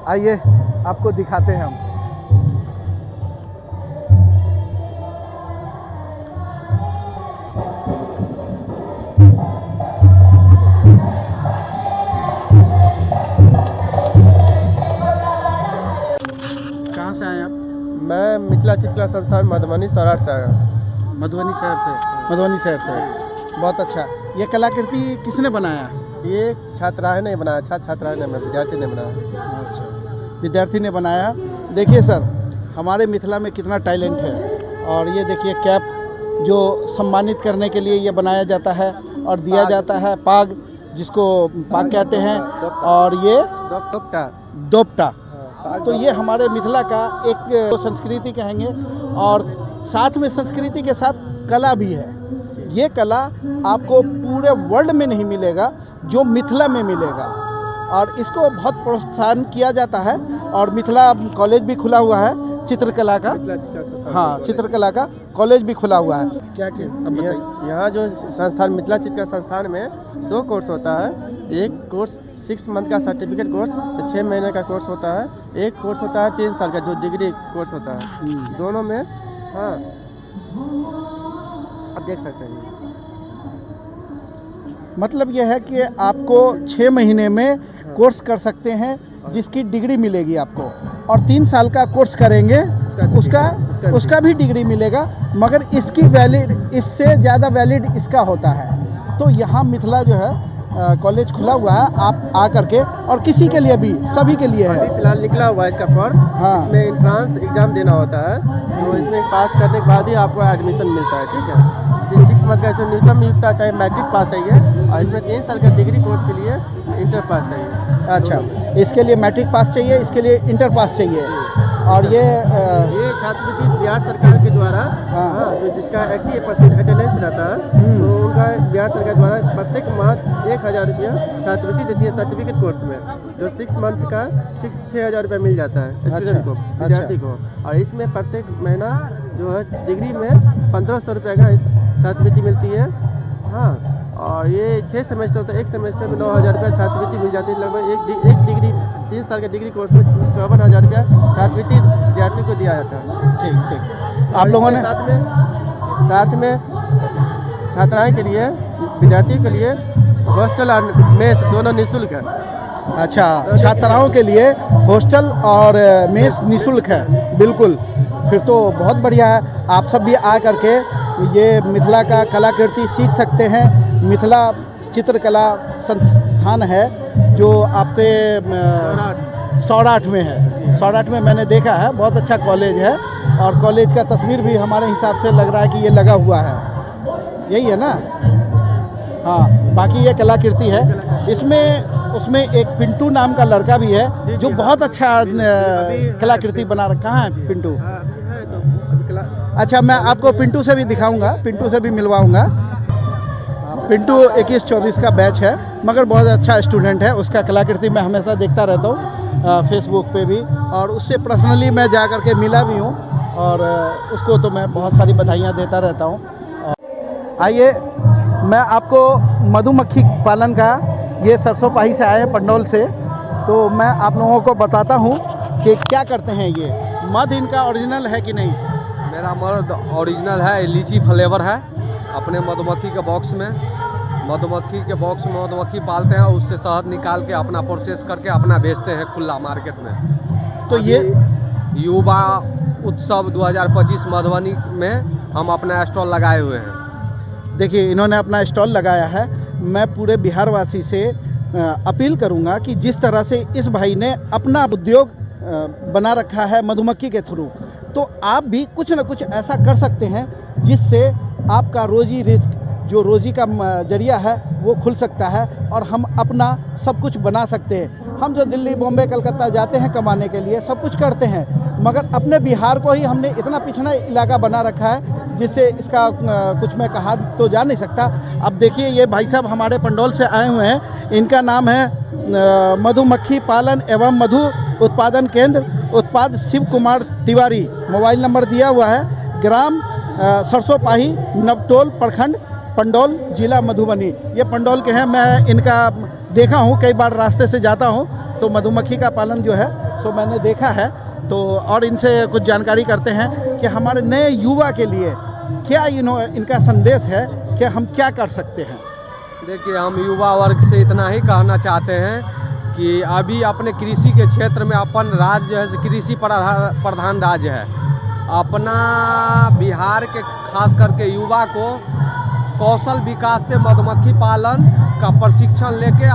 आइए आपको दिखाते हैं हम। कहाँ से आए आप? मैं मिथिला चित्रकला संस्थान मधुबनी सौराठ से आया हूँ। मधुबनी शहर से। मधुबनी शहर से, बहुत अच्छा। ये कलाकृति किसने बनाया? ये छात्राएं ने बनाया, छात्राएं ने, विद्यार्थी ने बनाया। अच्छा, विद्यार्थी ने बनाया। देखिए सर, हमारे मिथिला में कितना टैलेंट है। और ये देखिए कैप जो सम्मानित करने के लिए ये बनाया जाता है और दिया जाता है, पाग जिसको पाग कहते हैं, और ये दोपटा। तो ये हमारे मिथिला का एक संस्कृति कहेंगे, और साथ में संस्कृति के साथ कला भी है। ये कला आपको पूरे वर्ल्ड में नहीं मिलेगा जो मिथिला में मिलेगा, और इसको बहुत प्रोत्साहन किया जाता है। और मिथिला कॉलेज भी खुला हुआ है चित्रकला का। हाँ, चित्रकला का कॉलेज भी खुला हुआ है। क्या अब बताइए। यहाँ जो संस्थान मिथिला चित्रकला संस्थान में 2 कोर्स होता है। एक कोर्स 6 मंथ का सर्टिफिकेट कोर्स, 6 महीने का कोर्स होता है। एक कोर्स होता है 3 साल का जो डिग्री कोर्स होता है। दोनों में हाँ आप देख सकते हैं। मतलब यह है कि आपको 6 महीने में कोर्स कर सकते हैं जिसकी डिग्री मिलेगी आपको, और 3 साल का कोर्स करेंगे उसका भी डिग्री मिलेगा, मगर इसकी वैलिड, इससे ज़्यादा वैलिड इसका होता है। तो यहाँ मिथिला जो है कॉलेज खुला हुआ है, आप आ करके, और किसी के लिए भी, सभी के लिए है। फिलहाल निकला हुआ है इसका फॉर्म। हाँ, इसमें एंट्रांस एग्जाम देना होता है, तो इसमें पास करने के बाद ही आपको एडमिशन मिलता है। ठीक है, 6 मंथ का इसमें न्यूनतम मिलता, चाहे मैट्रिक पास चाहिए, और इसमें 3 साल का डिग्री कोर्स के लिए इंटर पास चाहिए। अच्छा, इसके लिए मैट्रिक पास चाहिए, इसके लिए इंटर पास चाहिए। और ये छात्रवृत्ति बिहार सरकार के द्वारा, हाँ, जो जिसका 80% अटेंडेंस रहता है, तो उनका बिहार सरकार द्वारा प्रत्येक माह 1000 रुपया छात्रवृत्ति देती है सर्टिफिकेट कोर्स में, जो 6 मंथ का 6,000 रुपया मिल जाता है स्टूडेंट को, विद्यार्थी को। और इसमें प्रत्येक महीना जो है डिग्री में 1500 रुपये का छात्रवृत्ति मिलती है। हाँ, और ये 6 सेमेस्टर होता है, एक सेमेस्टर में 9000 रुपया छात्रवृत्ति मिल जाती है। लगभग एक डिग्री 3 साल के डिग्री कोर्स में 54,000 रुपया छात्रवृत्ति विद्यार्थी को दिया जाता है। ठीक। आप लोगों ने साथ में छात्राएं के लिए, विद्यार्थियों के लिए हॉस्टल और मेस दोनों निःशुल्क है। अच्छा, छात्राओं के लिए हॉस्टल और मेस निःशुल्क है। बिल्कुल, फिर तो बहुत बढ़िया है। आप सब भी आ करके ये मिथिला का कलाकृति सीख सकते हैं। मिथिला चित्रकला संस्थान है जो आपके सौराठ में है। सौराठ में मैंने देखा है, बहुत अच्छा कॉलेज है, और कॉलेज का तस्वीर भी हमारे हिसाब से लग रहा है कि ये लगा हुआ है, यही है ना? हाँ, बाकी ये कलाकृति है। उसमें एक पिंटू नाम का लड़का भी है जो बहुत अच्छा कलाकृति बना रखा है। पिंटू, अच्छा, मैं आपको पिंटू से भी दिखाऊंगा, पिंटू से भी मिलवाऊंगा। पिंटू 21-24 का बैच है, मगर बहुत अच्छा स्टूडेंट है। उसका कलाकृति मैं हमेशा देखता रहता हूँ फेसबुक पे भी, और उससे पर्सनली मैं जा कर के मिला भी हूँ, और उसको तो मैं बहुत सारी बधाइयाँ देता रहता हूँ। आइए, मैं आपको मधुमक्खी पालन का, ये सरसोपाही से आए हैं पंडौल से, तो मैं आप लोगों को बताता हूँ कि क्या करते हैं। ये मध इनका ओरिजिनल है कि नहीं? मेरा मध ओरिजिनल है, लीची फ्लेवर है। अपने मधुमक्खी के बॉक्स में, मधुमक्खी के बॉक्स में मधुमक्खी पालते हैं, उससे शहद निकाल के अपना प्रोसेस करके अपना बेचते हैं खुला मार्केट में। तो ये युवा उत्सव 2025 मधुबनी में हम अपना स्टॉल लगाए हुए हैं। देखिए, इन्होंने अपना स्टॉल लगाया है। मैं पूरे बिहारवासी से अपील करूंगा कि जिस तरह से इस भाई ने अपना उद्योग बना रखा है मधुमक्खी के थ्रू, तो आप भी कुछ न कुछ ऐसा कर सकते हैं जिससे आपका रोजी का जरिया है वो खुल सकता है, और हम अपना सब कुछ बना सकते हैं। हम जो दिल्ली, बॉम्बे, कलकत्ता जाते हैं कमाने के लिए, सब कुछ करते हैं, मगर अपने बिहार को ही हमने इतना पिछड़ा इलाका बना रखा है जिससे इसका कुछ मैं कहा तो जा नहीं सकता। अब देखिए, ये भाई साहब हमारे पंडौल से आए हुए हैं। इनका नाम है मधुमक्खी पालन एवं मधु उत्पादन केंद्र, उत्पाद शिव कुमार तिवारी। मोबाइल नंबर दिया हुआ है, ग्राम सरसोपाही, नवटोल, प्रखंड पंडौल, जिला मधुबनी। ये पंडौल के हैं। मैं इनका देखा हूँ, कई बार रास्ते से जाता हूँ, तो मधुमक्खी का पालन जो है सो मैंने देखा है। तो और इनसे कुछ जानकारी करते हैं कि हमारे नए युवा के लिए क्या इनका संदेश है कि हम क्या कर सकते हैं। देखिए, हम युवा वर्ग से इतना ही कहना चाहते हैं कि अभी अपने कृषि के क्षेत्र में अपन राज्य जो है कृषि प्रधान राज्य है। अपना बिहार के खास करके युवा को कौशल विकास से मधुमक्खी पालन का प्रशिक्षण लेके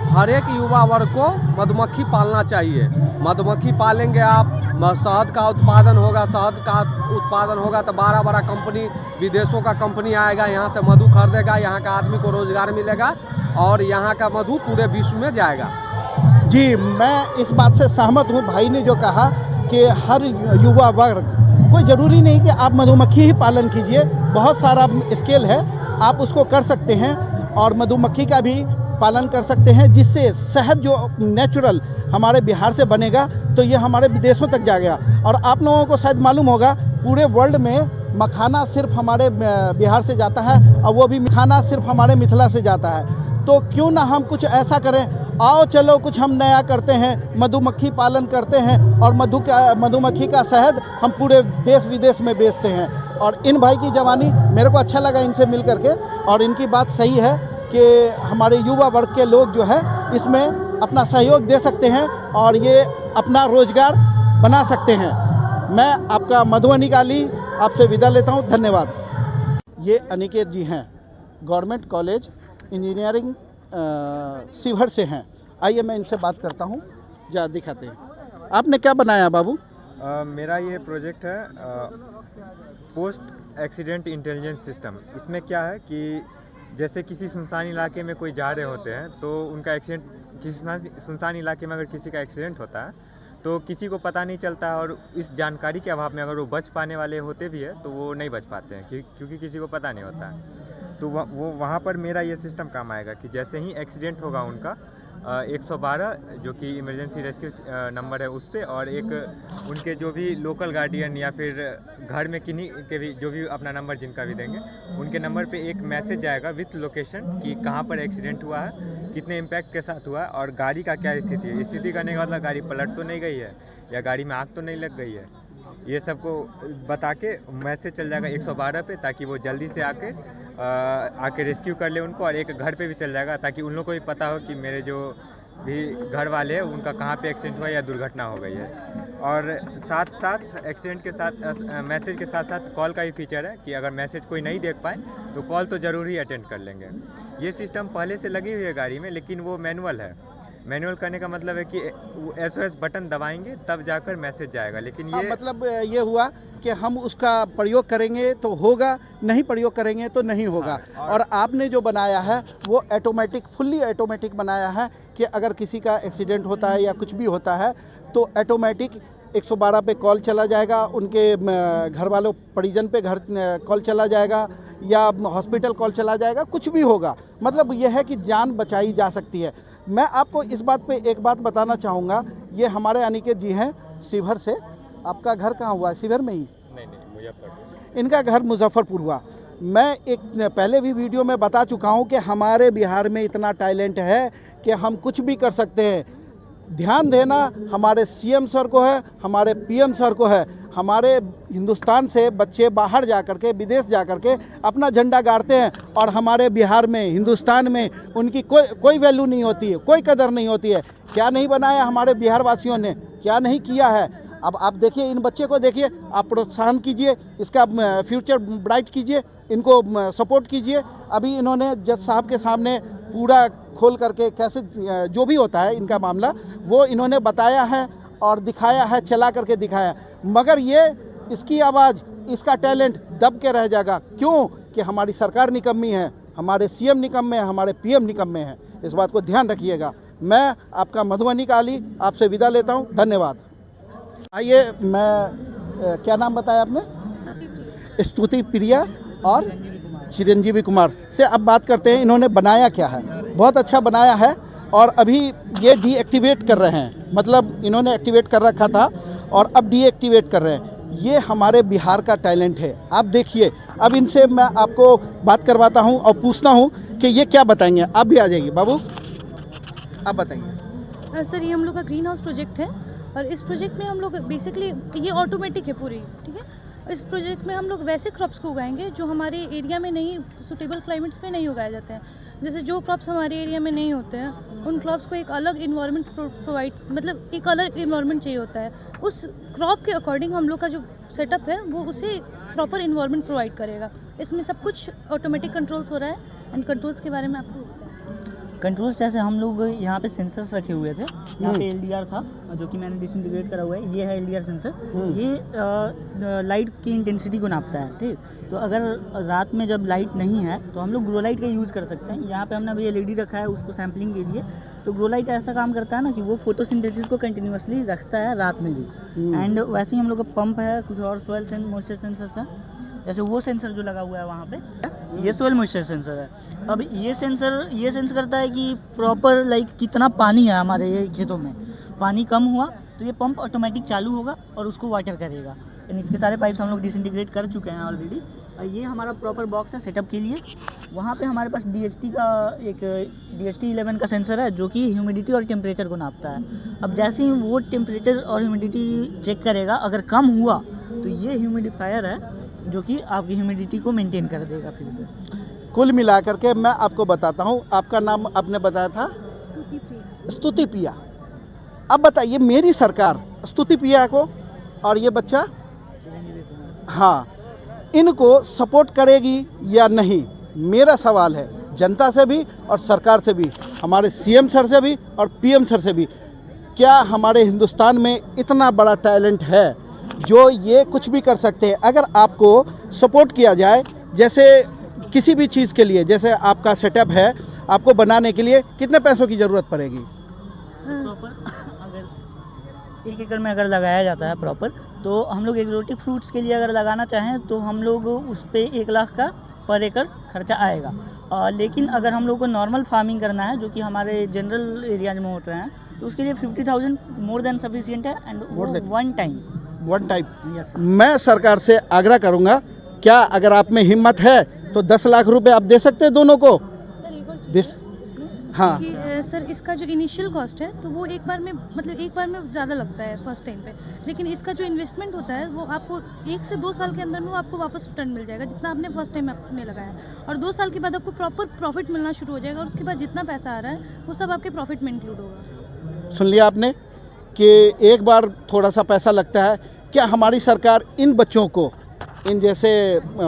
हर एक युवा वर्ग को मधुमक्खी पालना चाहिए। मधुमक्खी पालेंगे आप, शहद का उत्पादन होगा, शहद का उत्पादन होगा तो बड़ा कंपनी, विदेशों का कंपनी आएगा, यहाँ से मधु खरीदेगा, यहाँ का आदमी को रोजगार मिलेगा और यहाँ का मधु पूरे विश्व में जाएगा। जी, मैं इस बात से सहमत हूँ। भाई ने जो कहा कि हर युवा वर्ग, कोई ज़रूरी नहीं कि आप मधुमक्खी ही पालन कीजिए, बहुत सारा स्केल है, आप उसको कर सकते हैं और मधुमक्खी का भी पालन कर सकते हैं, जिससे शहद जो नेचुरल हमारे बिहार से बनेगा तो ये हमारे विदेशों तक जाएगा। और आप लोगों को शायद मालूम होगा, पूरे वर्ल्ड में मखाना सिर्फ हमारे बिहार से जाता है और वो भी मखाना सिर्फ हमारे मिथिला से जाता है। तो क्यों ना हम कुछ ऐसा करें, आओ चलो कुछ हम नया करते हैं, मधुमक्खी पालन करते हैं और मधुमक्खी का शहद हम पूरे देश विदेश में बेचते हैं। और इन भाई की जवानी मेरे को अच्छा लगा इनसे मिल करके, और इनकी बात सही है कि हमारे युवा वर्ग के लोग जो है इसमें अपना सहयोग दे सकते हैं और ये अपना रोजगार बना सकते हैं। मैं आपका मधुबनी काली आपसे विदा लेता हूँ, धन्यवाद। ये अनिकेत जी हैं, गवर्नमेंट कॉलेज इंजीनियरिंग शिवहर से हैं। आइए मैं इनसे बात करता हूँ, जा दिखाते हैं। आपने क्या बनाया बाबू? मेरा ये प्रोजेक्ट है पोस्ट एक्सीडेंट इंटेलिजेंस सिस्टम। इसमें क्या है कि जैसे किसी सुनसान इलाके में कोई जा रहे होते हैं तो उनका एक्सीडेंट, किसी सुनसान इलाके में अगर किसी का एक्सीडेंट होता है तो किसी को पता नहीं चलता है, और इस जानकारी के अभाव में अगर वो बच पाने वाले होते भी है तो वो नहीं बच पाते हैं क्योंकि किसी को पता नहीं होता है। तो वो वहाँ पर मेरा ये सिस्टम काम आएगा कि जैसे ही एक्सीडेंट होगा उनका 112 जो कि इमरजेंसी रेस्क्यू नंबर है उस पर, और एक उनके जो भी लोकल गार्डियन या फिर घर में किन्हीं के भी जो भी अपना नंबर जिनका भी देंगे उनके नंबर पे एक मैसेज जाएगा विथ लोकेशन कि कहाँ पर एक्सीडेंट हुआ है, कितने इम्पैक्ट के साथ हुआ है और गाड़ी का क्या स्थिति है। स्थिति करने के बाद गाड़ी पलट तो नहीं गई है या गाड़ी में आग तो नहीं लग गई है, ये सबको बता के मैसेज चल जाएगा 112 पे, ताकि वो जल्दी से आके रेस्क्यू कर ले उनको। और एक घर पे भी चल जाएगा ताकि उन लोगों को भी पता हो कि मेरे जो भी घर वाले हैं उनका कहाँ पे एक्सीडेंट हुआ या दुर्घटना हो गई है। और साथ साथ एक्सीडेंट के साथ मैसेज के साथ साथ कॉल का भी फीचर है कि अगर मैसेज कोई नहीं देख पाए तो कॉल तो ज़रूर ही अटेंड कर लेंगे। ये सिस्टम पहले से लगी हुई है गाड़ी में, लेकिन वो मैनुअल है। मैनुअल करने का मतलब है कि SOS बटन दबाएंगे तब जाकर मैसेज जाएगा, लेकिन ये मतलब ये हुआ कि हम उसका प्रयोग करेंगे तो होगा, नहीं प्रयोग करेंगे तो नहीं होगा। और आपने जो बनाया है वो ऑटोमेटिक, फुल्ली ऑटोमेटिक बनाया है कि अगर किसी का एक्सीडेंट होता है या कुछ भी होता है तो ऑटोमेटिक 112 पे कॉल चला जाएगा, उनके घर वालों परिजन पे कॉल चला जाएगा या हॉस्पिटल कॉल चला जाएगा, कुछ भी होगा। मतलब यह है कि जान बचाई जा सकती है। मैं आपको इस बात पे एक बात बताना चाहूँगा, ये हमारे अनिकेत जी हैं शिवहर से। आपका घर कहाँ हुआ है? शिवहर में ही? नहीं मुजफ्फरपुर। इनका घर मुजफ्फरपुर हुआ। मैं एक पहले भी वीडियो में बता चुका हूँ कि हमारे बिहार में इतना टैलेंट है कि हम कुछ भी कर सकते हैं। ध्यान देना हमारे CM सर को है, हमारे PM सर को है। हमारे हिंदुस्तान से बच्चे बाहर जा कर के, विदेश जा कर के अपना झंडा गाड़ते हैं और हमारे बिहार में, हिंदुस्तान में उनकी कोई वैल्यू नहीं होती है, कोई कदर नहीं होती है। क्या नहीं बनाया हमारे बिहार वासियों ने, क्या नहीं किया है। अब आप देखिए, इन बच्चे को देखिए, आप प्रोत्साहन कीजिए, इसका फ्यूचर ब्राइट कीजिए, इनको सपोर्ट कीजिए। अभी इन्होंने जज साहब के सामने पूरा खोल करके कैसे जो भी होता है इनका मामला, वो इन्होंने बताया है और दिखाया है, चला करके दिखाया। मगर ये इसकी आवाज़, इसका टैलेंट दब के रह जाएगा। क्यों? कि हमारी सरकार निकम्मी है, हमारे CM निकम्मे हैं, हमारे PM निकम्मे हैं। इस बात को ध्यान रखिएगा। मैं आपका मधुबनी काली आपसे विदा लेता हूँ, धन्यवाद। आइए, मैं क्या नाम बताया आपने? स्तुति प्रिया और चिरंजीवी कुमार से अब बात करते हैं। इन्होंने बनाया क्या है? बहुत अच्छा बनाया है और अभी ये डीएक्टिवेट कर रहे हैं। मतलब इन्होंने एक्टिवेट कर रखा था और अब डीएक्टिवेट कर रहे हैं। ये हमारे बिहार का टैलेंट है। आप देखिए, अब इनसे मैं आपको बात करवाता हूँ और पूछता हूँ कि ये क्या बताएंगे। आप भी आ जाइए बाबू, आप बताइए। सर, ये हम लोग का ग्रीन हाउस प्रोजेक्ट है और इस प्रोजेक्ट में हम लोग बेसिकली ये ऑटोमेटिक है पूरी, ठीक है। इस प्रोजेक्ट में हम लोग वैसे क्रॉप्स को उगाएंगे जो हमारे एरिया में नहीं, सूटेबल क्लाइमेट्स में नहीं उगाए जाते हैं। जैसे जो क्रॉप्स हमारे एरिया में नहीं होते हैं उन क्रॉप्स को एक अलग इन्वायरमेंट प्रोवाइड, मतलब एक अलग इन्वायरमेंट चाहिए होता है। उस क्रॉप के अकॉर्डिंग हम लोग का जो सेटअप है वो उसे प्रॉपर इन्वायरमेंट प्रोवाइड करेगा। इसमें सब कुछ ऑटोमेटिक कंट्रोल्स हो रहा है। एंड कंट्रोल्स के बारे में आपको कंट्रोल्स जैसे हम लोग यहाँ पे सेंसर्स रखे हुए थे, यहाँ पे एलडीआर था जो कि मैंने डिसइंटीग्रेट करा हुआ है, ये है एलडीआर सेंसर। ये लाइट की इंटेंसिटी को नापता है, ठीक। तो अगर रात में जब लाइट नहीं है तो हम लोग ग्रो लाइट का यूज़ कर सकते हैं। यहाँ पे हमने अभी एलईडी रखा है उसको सैम्पलिंग के लिए। तो ग्रो लाइट ऐसा काम करता है ना कि वो फोटोसिंथेसिस को कंटिन्यूसली रखता है रात में भी। एंड वैसे ही हम लोग का पंप है, कुछ और सॉइल मॉइस्चर सेंसर्स है, जैसे वो सेंसर जो लगा हुआ है वहाँ पे, ये सॉइल मॉइस्चर सेंसर है। अब ये सेंस करता है कि प्रॉपर लाइक कितना पानी है हमारे ये खेतों में। पानी कम हुआ तो ये पंप ऑटोमेटिक चालू होगा और उसको वाटर करेगा। यानी इसके सारे पाइप्स हम लोग डिसइंटीग्रेट कर चुके हैं ऑलरेडी। ये हमारा प्रॉपर बॉक्स है सेटअप के लिए। वहाँ पे हमारे पास DHT का एक DHT 11 का सेंसर है जो कि ह्यूमिडिटी और टेम्परेचर को नापता है। अब जैसे ही वो टेम्परेचर और ह्यूमिडिटी चेक करेगा, अगर कम हुआ तो ये ह्यूमिडिफायर है जो कि आपकी ह्यूमिडिटी को मेंटेन कर देगा फिर से। कुल मिलाकर के मैं आपको बताता हूँ, आपका नाम आपने बताया था स्तुति प्रिया। अब बताइए, मेरी सरकार स्तुति प्रिया को और ये बच्चा, हाँ, इनको सपोर्ट करेगी या नहीं, मेरा सवाल है जनता से भी और सरकार से भी, हमारे CM सर से भी और PM सर से भी। क्या हमारे हिंदुस्तान में इतना बड़ा टैलेंट है जो ये कुछ भी कर सकते हैं? अगर आपको सपोर्ट किया जाए, जैसे किसी भी चीज़ के लिए, जैसे आपका सेटअप है, आपको बनाने के लिए कितने पैसों की ज़रूरत पड़ेगी? प्रॉपर अगर 1 एकड़ में अगर लगाया जाता है प्रॉपर, तो हम लोग एक्सोटिक फ्रूट्स के लिए अगर लगाना चाहें तो हम लोग उस पर 1 लाख का पर एकड़ खर्चा आएगा। लेकिन अगर हम लोग को नॉर्मल फार्मिंग करना है जो कि हमारे जनरल एरियाज में होते हैं, तो उसके लिए 50,000 मोर देन सफिशिएंट है। And one time yes. मैं सरकार से आग्रह करूंगा, क्या अगर आप में हिम्मत है तो 10 लाख रुपए आप दे सकते हैं दोनों को? हाँ कि सर इसका जो इनिशियल कॉस्ट है तो वो एक बार में ज़्यादा लगता है फर्स्ट टाइम पे, लेकिन इसका जो इन्वेस्टमेंट होता है वो आपको 1 से 2 साल के अंदर में वो आपको वापस रिटर्न मिल जाएगा जितना आपने फर्स्ट टाइम आपने लगाया। और 2 साल के बाद आपको प्रॉपर प्रॉफिट मिलना शुरू हो जाएगा और उसके बाद जितना पैसा आ रहा है वो सब आपके प्रॉफिट में इंक्लूड होगा। सुन लिया आपने कि एक बार थोड़ा सा पैसा लगता है। क्या हमारी सरकार इन बच्चों को, इन जैसे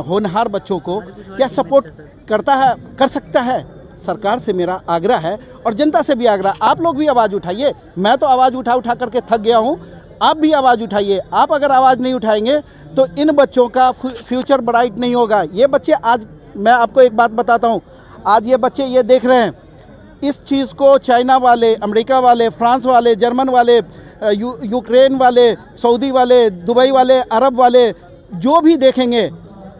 होनहार बच्चों को क्या सपोर्ट करता है, कर सकता है? सरकार से मेरा आग्रह है और जनता से भी आग्रह, आप लोग भी आवाज़ उठाइए। मैं तो आवाज़ उठा करके थक गया हूँ, आप भी आवाज़ उठाइए। आप अगर आवाज़ नहीं उठाएंगे तो इन बच्चों का फ्यूचर ब्राइट नहीं होगा। ये बच्चे, आज मैं आपको एक बात बताता हूँ, आज ये बच्चे ये देख रहे हैं, इस चीज़ को चाइना वाले, अमेरिका वाले, फ्रांस वाले, जर्मन वाले, यूक्रेन वाले, सऊदी वाले, दुबई वाले, अरब वाले जो भी देखेंगे,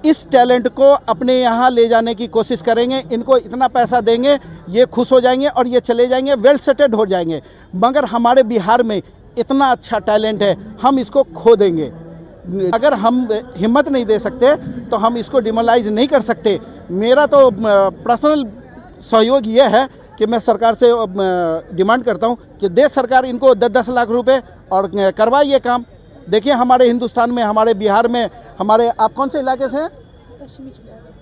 इस टैलेंट को अपने यहाँ ले जाने की कोशिश करेंगे। इनको इतना पैसा देंगे, ये खुश हो जाएंगे और ये चले जाएंगे, वेल सेटेड हो जाएंगे। मगर हमारे बिहार में इतना अच्छा टैलेंट है, हम इसको खो देंगे। अगर हम हिम्मत नहीं दे सकते तो हम इसको डिमोलाइज नहीं कर सकते। मेरा तो पर्सनल सहयोग ये है कि मैं सरकार से डिमांड करता हूँ कि दे सरकार इनको 10-10 लाख रुपए और करवाइए काम। देखिए हमारे हिंदुस्तान में, हमारे बिहार में, हमारे, आप कौन से इलाके से हैं?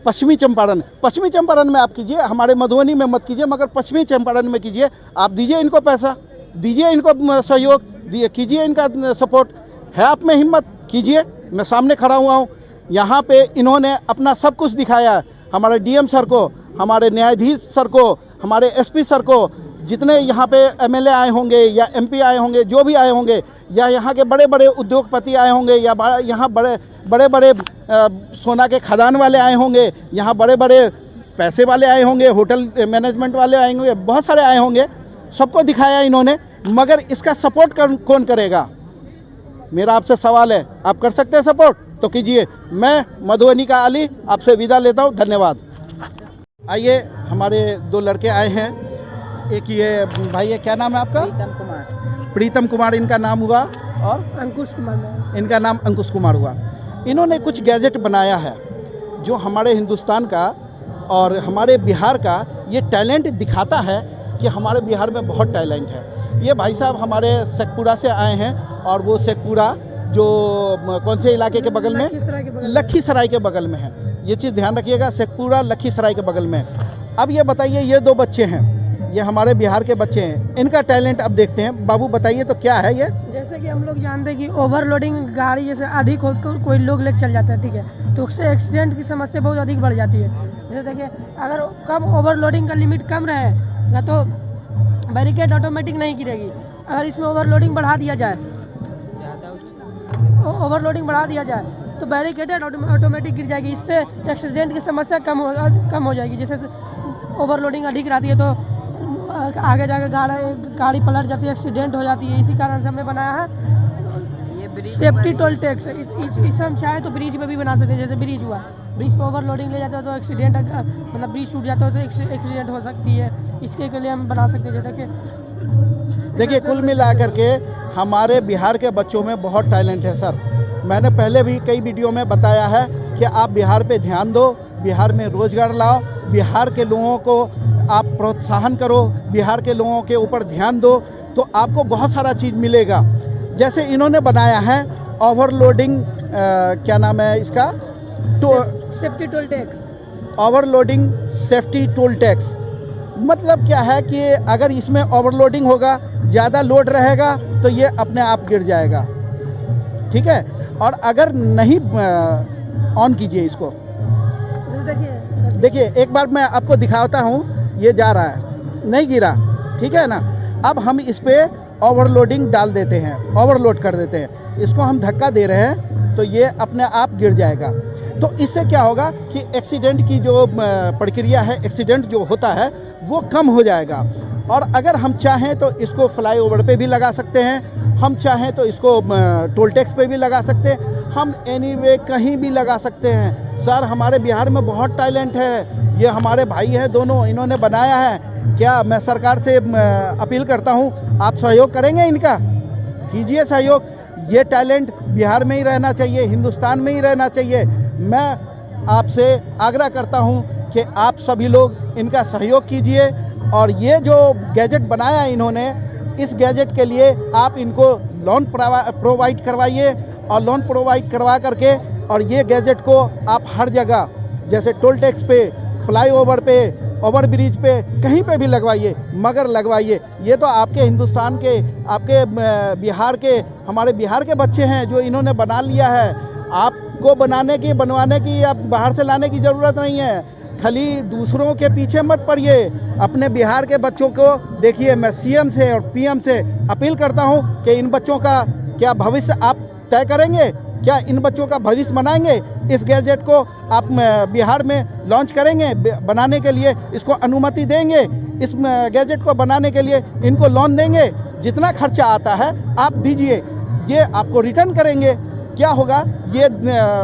पश्चिमी चंपारण। पश्चिमी चंपारण में आप कीजिए, हमारे मधुबनी में मत कीजिए, मगर पश्चिमी चंपारण में कीजिए। आप दीजिए इनको पैसा, दीजिए इनको सहयोग, कीजिए इनका सपोर्ट। है आप में हिम्मत, कीजिए। मैं सामने खड़ा हुआ हूँ, यहाँ पे इन्होंने अपना सब कुछ दिखाया है। हमारे DM सर को, हमारे न्यायाधीश सर को, हमारे SP सर को, जितने यहाँ पे MLA आए होंगे या MP आए होंगे, जो भी आए होंगे, या यहाँ के बड़े बड़े उद्योगपति आए होंगे, या यहाँ बड़े बड़े सोना के खदान वाले आए होंगे, यहाँ बड़े बड़े पैसे वाले आए होंगे, होटल मैनेजमेंट वाले आए होंगे, बहुत सारे आए होंगे। सबको दिखाया इन्होंने, मगर इसका सपोर्ट कौन करेगा? मेरा आपसे सवाल है, आप कर सकते हैं सपोर्ट तो कीजिए। मैं मधुबनी का अली आपसे विदा लेता हूँ, धन्यवाद। आइए, हमारे 2 लड़के आए हैं। एक ये भाई है, क्या नाम है आपका? प्रीतम कुमार इनका नाम हुआ, और अंकुश कुमार, इनका नाम अंकुश कुमार हुआ। इन्होंने कुछ गैजेट बनाया है जो हमारे हिंदुस्तान का और हमारे बिहार का ये टैलेंट दिखाता है कि हमारे बिहार में बहुत टैलेंट है। ये भाई साहब हमारे शेखपुरा से आए हैं और वो शेखपुरा जो कौन से इलाके के बगल में, लखीसराय के बगल में है। ये चीज़ ध्यान रखिएगा, शेखपुरा लखीसराय के बगल में। अब ये बताइए, ये 2 बच्चे हैं, ये हमारे बिहार के बच्चे हैं, इनका टैलेंट अब देखते हैं। बाबू बताइए तो क्या है ये? जैसे कि हम लोग जानते हैं कि ओवरलोडिंग गाड़ी जैसे अधिक हो कोई लोग लेकर चल जाता है, ठीक है, तो उससे एक्सीडेंट की समस्या बहुत अधिक बढ़ जाती है। जैसे देखिए, अगर कम ओवरलोडिंग का लिमिट कम रहेगा तो बैरिकेड ऑटोमेटिक नहीं गिरेगी। अगर इसमें ओवरलोडिंग बढ़ा दिया जाए तो बैरिकेड ऑटोमेटिक गिर जाएगी। इससे एक्सीडेंट की समस्या कम हो जाएगी। जैसे ओवरलोडिंग अधिक रहती है तो आगे जाकर गाड़ी पलट जाती है, एक्सीडेंट हो जाती है। इसी कारण से हमने बनाया है सेफ्टी टोल टैक्स। इसे हम चाहे तो ब्रिज पे भी बना सकते हैं। जैसे ब्रिज हुआ, ब्रिज पे ओवरलोडिंग ले जाते हो तो एक्सीडेंट, मतलब ब्रिज टूट जाता है तो एक्सीडेंट हो सकती है। इसके लिए हम बना सकते हैं। देखिए कुल मिला करके हमारे बिहार के बच्चों में बहुत टैलेंट है सर। मैंने पहले भी कई वीडियो में बताया है कि आप बिहार पे ध्यान दो, बिहार में रोजगार लाओ, बिहार के लोगों को आप प्रोत्साहन करो, बिहार के लोगों के ऊपर ध्यान दो, तो आपको बहुत सारा चीज़ मिलेगा। जैसे इन्होंने बनाया है ओवरलोडिंग, क्या नाम है इसका, safety toll tax. Overloading safety toll tax मतलब क्या है कि अगर इसमें ओवरलोडिंग होगा, ज़्यादा लोड रहेगा तो ये अपने आप गिर जाएगा, ठीक है। और अगर नहीं ऑन कीजिए इसको, देखिए एक बार मैं आपको दिखाता हूँ, ये जा रहा है, नहीं गिरा, ठीक है ना। अब हम इस पर ओवरलोडिंग डाल देते हैं, ओवरलोड कर देते हैं, इसको हम धक्का दे रहे हैं तो ये अपने आप गिर जाएगा। तो इससे क्या होगा कि एक्सीडेंट की जो प्रक्रिया है, एक्सीडेंट जो होता है वो कम हो जाएगा। और अगर हम चाहें तो इसको फ्लाईओवर पे भी लगा सकते हैं, हम चाहें तो इसको टोल टैक्स पे भी लगा सकते हैं, हम एनीवे कहीं भी लगा सकते हैं। सर हमारे बिहार में बहुत टैलेंट है, ये हमारे भाई हैं दोनों, इन्होंने बनाया है। क्या मैं सरकार से अपील करता हूँ, आप सहयोग करेंगे इनका, कीजिए सहयोग। ये टैलेंट बिहार में ही रहना चाहिए, हिंदुस्तान में ही रहना चाहिए। मैं आपसे आग्रह करता हूँ कि आप सभी लोग इनका सहयोग कीजिए। और ये जो गैजेट बनाया इन्होंने, इस गैजेट के लिए आप इनको लोन प्रोवाइड करवाइए, और लोन प्रोवाइड करवा करके और ये गैजेट को आप हर जगह, जैसे टोल टैक्स पे, फ्लाईओवर पे, ओवर ब्रिज पे, कहीं पे भी लगवाइए, मगर लगवाइए। ये तो आपके हिंदुस्तान के, आपके बिहार के, हमारे बिहार के बच्चे हैं जो इन्होंने बना लिया है। आपको बनवाने की या बाहर से लाने की ज़रूरत नहीं है। खाली दूसरों के पीछे मत पड़िए, अपने बिहार के बच्चों को देखिए। मैं सीएम से और पीएम से अपील करता हूं कि इन बच्चों का क्या भविष्य आप तय करेंगे, क्या इन बच्चों का भविष्य बनाएंगे। इस गैजेट को आप बिहार में लॉन्च करेंगे, बनाने के लिए इसको अनुमति देंगे, इस गैजेट को बनाने के लिए इनको लोन देंगे। जितना खर्चा आता है आप दीजिए, ये आपको रिटर्न करेंगे। क्या होगा, ये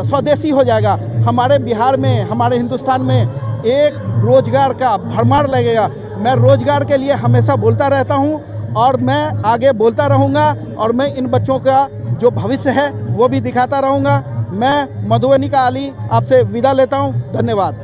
स्वदेशी हो जाएगा। हमारे बिहार में, हमारे हिंदुस्तान में एक रोजगार का भरमार लगेगा। मैं रोजगार के लिए हमेशा बोलता रहता हूं और मैं आगे बोलता रहूंगा, और मैं इन बच्चों का जो भविष्य है वो भी दिखाता रहूंगा। मैं मधुबनी का अली आपसे विदा लेता हूं। धन्यवाद।